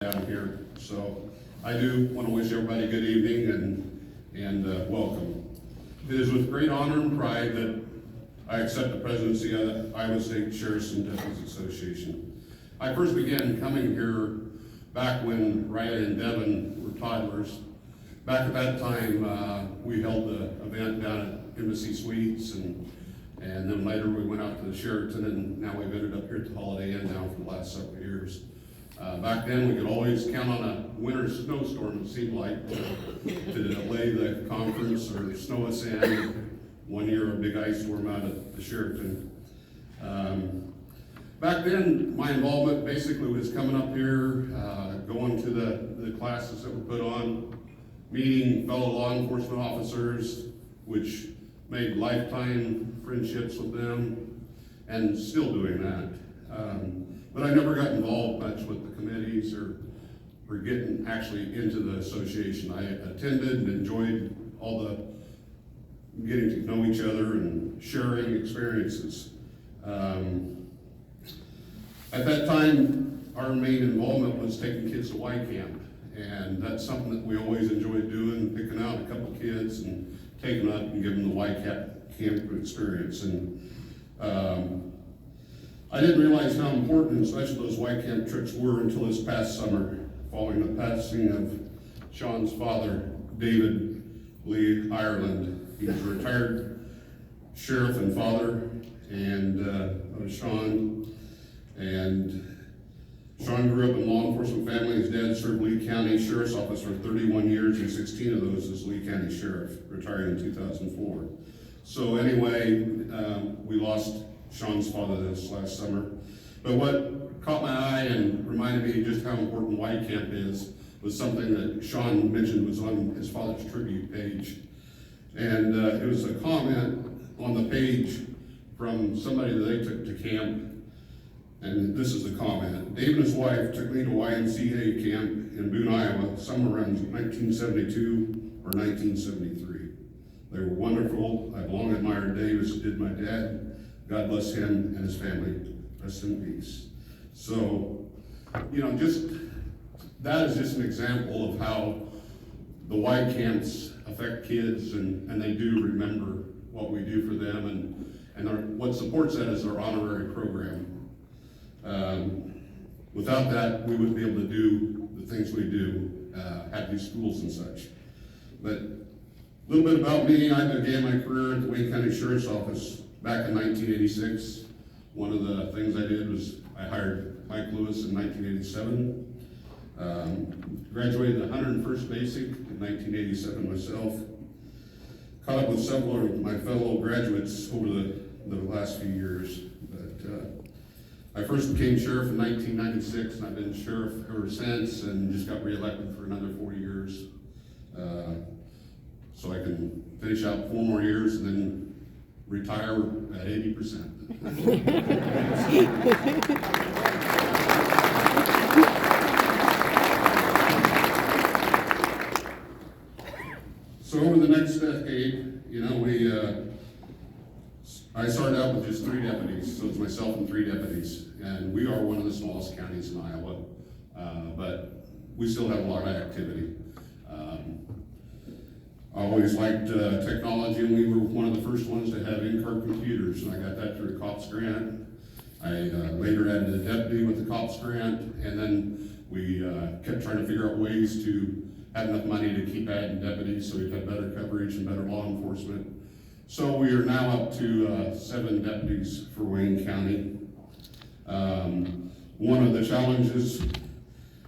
Down here. So I do want to wish everybody a good evening and welcome. It is with great honor and pride that I accept the presidency of the Iowa State Sheriffs and Deputies Association. I first began coming here back when Riley and Devin were toddlers. Back at that time, we held the event down at Embassy Suites, and then later we went out to the Sheraton, and now we've ended up here at the Holiday Inn now for the last several years. Back then, we could always count on a winter snowstorm, it seemed like, to delay the conference or snow us in. One year, a big ice storm out at the Sheraton. Back then, my involvement basically was coming up here, going to the classes that were put on, meeting fellow law enforcement officers, which made lifetime friendships with them, and still doing that. But I never got involved much with the committees or getting actually into the association. I attended and enjoyed all the getting to know each other and sharing experiences. At that time, our main involvement was taking kids to Y Camp, and that's something that we always enjoyed doing, picking out a couple kids and taking them up and giving them the Y Camp experience. And I didn't realize how important and special those Y Camp trips were until this past summer, following the passing of Sean's father, David Lee Ireland. He was a retired sheriff and father of Sean. And Sean grew up in a law enforcement family. His dad served Lee County Sheriff's Office for 31 years, and 16 of those as Lee County Sheriff, retired in 2004. So anyway, we lost Sean's father this last summer. But what caught my eye and reminded me just how important Y Camp is was something that Sean mentioned was on his father's tribute page. And it was a comment on the page from somebody that they took to camp. And this is the comment. Dave and his wife took me to YMCA camp in Boone, Iowa, somewhere around 1972 or 1973. They were wonderful. I've long admired Dave, as did my dad. God bless him and his family. Rest in peace. So, that is just an example of how the Y camps affect kids, and they do remember what we do for them, and what supports that is our honorary program. Without that, we wouldn't be able to do the things we do, have these schools and such. But a little bit about me. I began my career at the Wayne County Sheriff's Office back in 1986. One of the things I did was I hired Mike Lewis in 1987. Graduated 101st Basic in 1987 myself. Caught up with several of my fellow graduates over the last few years. But I first became sheriff in 1996, and I've been sheriff ever since, and just got reelected for another 4 years. So I can finish out 4 more years and then retire at 80%. So over the next decade, I started out with just 3 deputies, so it's myself and 3 deputies, and we are one of the smallest counties in Iowa, but we still have a lot of activity. I always liked technology, and we were one of the first ones to have in-car computers, and I got that through a COPS grant. I later added a deputy with the COPS grant, and then we kept trying to figure out ways to have enough money to keep adding deputies so we'd have better coverage and better law enforcement. So we are now up to 7 deputies for Wayne County. One of the challenges,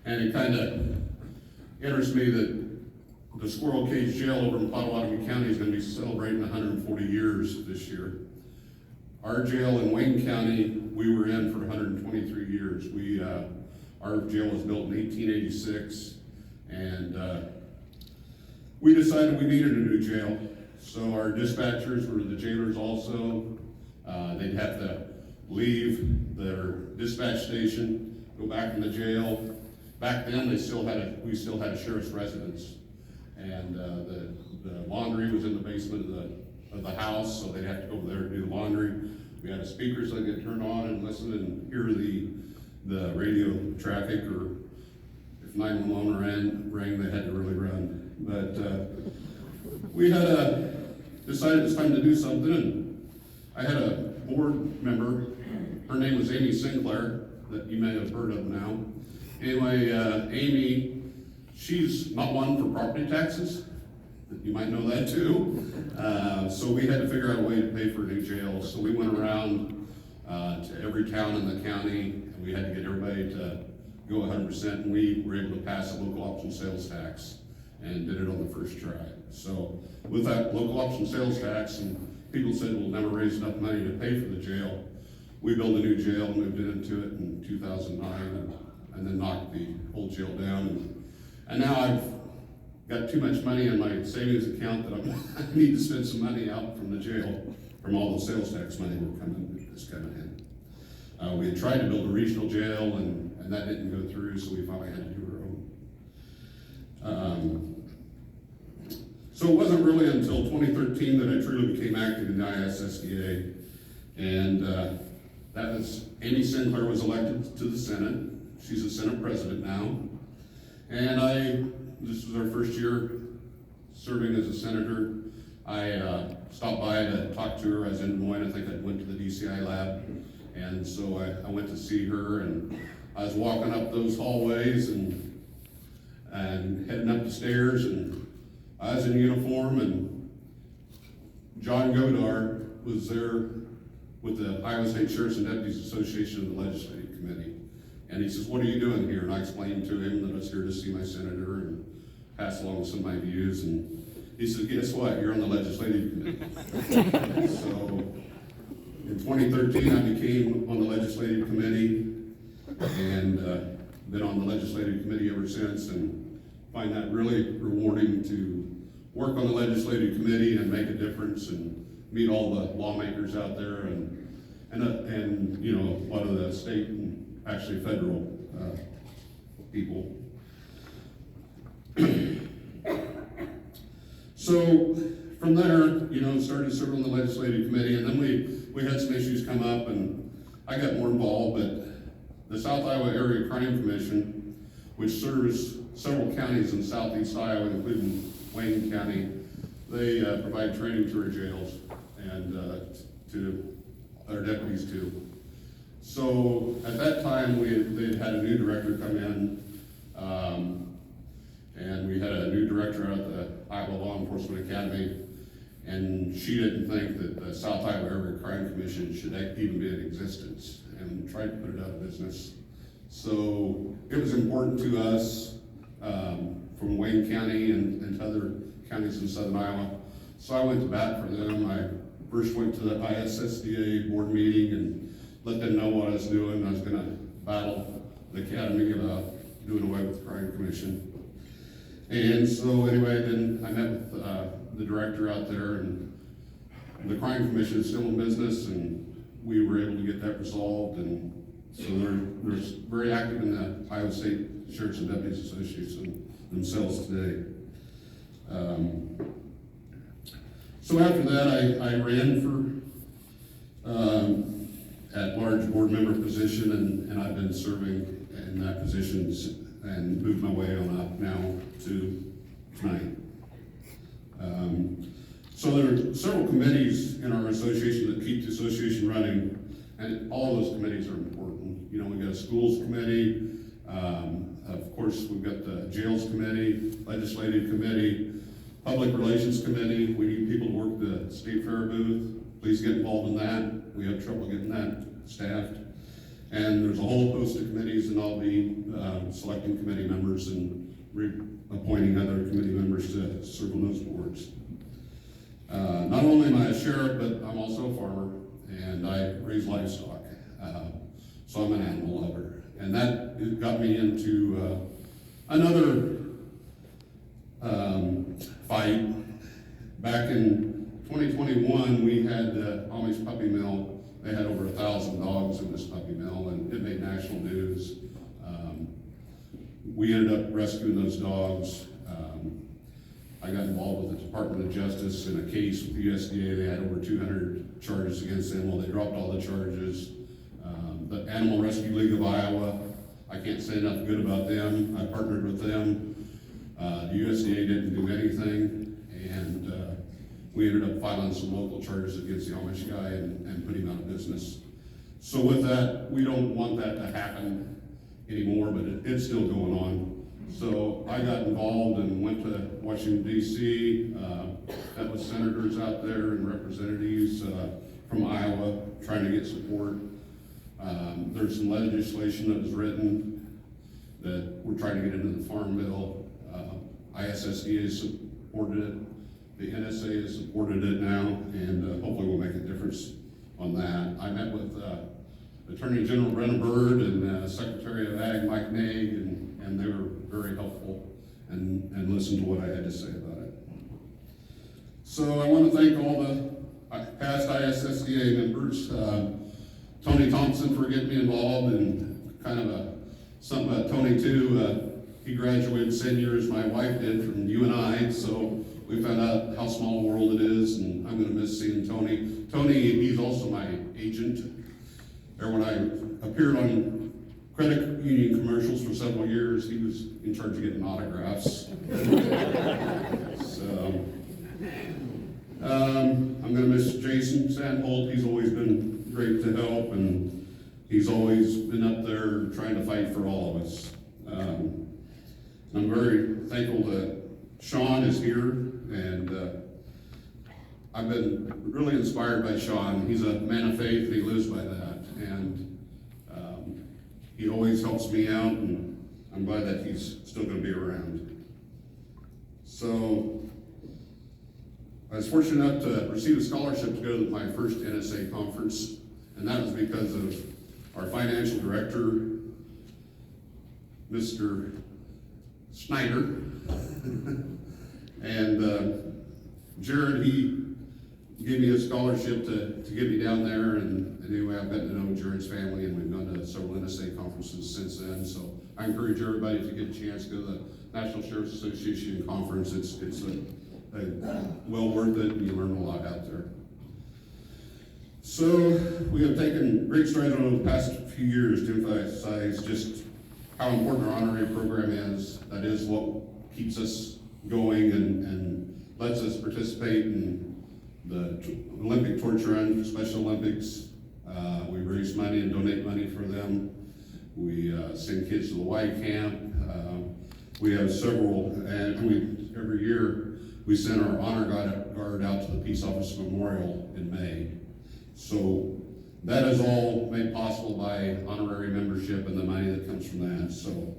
and it kind of interests me that the Squirrel Cage Jail over in Potawatomi County is going to be celebrating 140 years this year. Our jail in Wayne County, we were in for 123 years. Our jail was built in 1886, and we decided we needed a new jail. So our dispatchers were the jailers also. They'd have to leave their dispatch station, go back in the jail. Back then, we still had a sheriff's residence. And the laundry was in the basement of the house, so they'd have to go over there to do the laundry. We had a speaker so they could turn on and listen and hear the radio traffic, or 911 rang, they had to really run. But we had decided it's time to do something, and I had a board member, her name was Amy Sinclair, that you may have heard of now. Anyway, Amy, she's not one for property taxes. You might know that too. So we had to figure out a way to pay for a new jail. So we went around to every town in the county, and we had to get everybody to go 100%, and we were able to pass a local option sales tax and did it on the first try. So with that local option sales tax, and people said we'll never raise enough money to pay for the jail, we built a new jail, moved it into it in 2009, and then knocked the old jail down. And now I've got too much money in my savings account that I need to spend some money out from the jail, from all the sales tax money that's coming in. We had tried to build a regional jail, and that didn't go through, so we finally had to do our own. So it wasn't really until 2013 that I truly became active in the ISSDA, and that was Amy Sinclair was elected to the Senate. She's the Senate president now, and this was our first year serving as a senator. I stopped by to talk to her. I was in Des Moines. I think I went to the DCI lab, and so I went to see her, and I was walking up those hallways and heading up the stairs, and I was in uniform, and John Godar was there with the Iowa State Sheriffs and Deputies Association of the Legislative Committee. And he says, "What are you doing here?" And I explained to him that I was here to see my senator and pass along some of my views. And he said, "Guess what? You're on the Legislative Committee." So in 2013, I became on the Legislative Committee, and been on the Legislative Committee ever since, and find that really rewarding to work on the Legislative Committee and make a difference and meet all the lawmakers out there, and you know, a lot of the state and actually federal people. So from there, you know, started serving on the Legislative Committee, and then we had some issues come up, and I got more involved. But the South Iowa Area Crime Commission, which serves several counties in southeast Iowa, including Wayne County, they provide training to our jails and to our deputies too. So at that time, they'd had a new director come in, and we had a new director at the Iowa Law Enforcement Academy, and she didn't think that the South Iowa Area Crime Commission should even be in existence, and tried to put it out of business. So it was important to us from Wayne County and to other counties in southern Iowa. So I went to bat for them. I first went to the ISSDA board meeting and let them know what I was doing. I was going to battle the academy about doing away with the crime commission. And so anyway, then I met with the director out there, and the crime commission is still in business, and we were able to get that resolved. And so they're very active in the Iowa State Sheriffs and Deputies Association themselves today. So after that, I ran for at-large board member position, and I've been serving in that position and moved my way on up now to tonight. So there are several committees in our association that keep the association running, and all those committees are important. You know, we've got a schools committee, of course we've got the jails committee, legislative committee, public relations committee. We need people to work the state fair booth. Please get involved in that. We have trouble getting that staffed. And there's a whole host of committees, and I'll be selecting committee members and appointing other committee members to serve on those boards. Not only am I a sheriff, but I'm also a farmer, and I raise livestock. So I'm an animal lover. And that got me into another fight. Back in 2021, we had the Amish puppy mill. They had over 1,000 dogs in this puppy mill, and it made national news. We ended up rescuing those dogs. I got involved with the Department of Justice in a case with the USDA. They had over 200 charges against them. Well, they dropped all the charges. The Animal Rescue League of Iowa I can't say enough good about them. I partnered with them. The USDA didn't do anything, and we ended up filing some local charges against the Amish guy and putting him out of business. So with that, we don't want that to happen anymore, but it's still going on. So I got involved and went to Washington, D.C., met with senators out there and representatives from Iowa trying to get support. There's some legislation that was written that we're trying to get into the Farm Bill. ISSDA has supported it. The NSA has supported it now, and hopefully we'll make a difference on that. I met with Attorney General Brenna Bird and Secretary of Ag Mike Naig, and they were very helpful and listened to what I had to say about it. So I want to thank all the past ISSDA members. Tony Thompson for getting me involved, and kind of something about Tony too. He graduated the same year as my wife did from UNI, so we found out how small a world it is, and I'm going to miss seeing Tony. Tony, he's also my agent. Or when I appeared on credit union commercials for several years, he was in charge of getting autographs. So, I'm going to miss Jason Sandholt. He's always been great to help, and he's always been up there trying to fight for all of us. I'm very thankful that Sean is here, and I've been really inspired by Sean. He's a man of faith, and he lives by that, and he always helps me out, and I'm glad that he's still going to be around. So I was fortunate enough to receive a scholarship to go to my first NSA conference, and that was because of our financial director, Mr. Snyder. And Jared, he gave me a scholarship to get me down there, and anyway, I've gotten to know Jared's family, and we've gone to several NSA conferences since then. So I encourage everybody to get a chance to go to the National Sheriff's Association conference. It's well worth it, and you learn a lot out there. So we have taken great strides over the past few years to emphasize just how important our honorary program is. That is what keeps us going and lets us participate in the Olympic torch run for Special Olympics. We raise money and donate money for them. We send kids to the Y camp. We have several, and every year we send our honor guard out to the Peace Office Memorial in May. So that is all made possible by honorary membership and the money that comes from that. So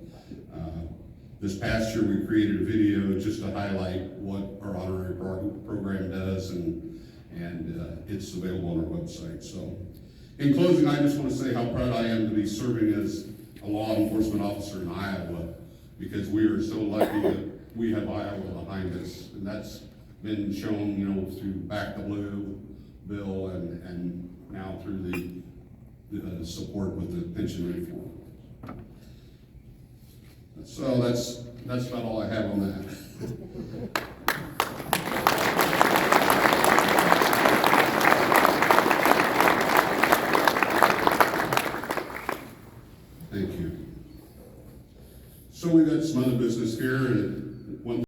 this past year we created a video just to highlight what our honorary program does, and it's available on our website. So in closing, I just want to say how proud I am to be serving as a law enforcement officer in Iowa, because we are so lucky that we have Iowa behind us, and that's been shown, through Back the Blue bill and now through the support with the pension reform. So that's about all I have on that.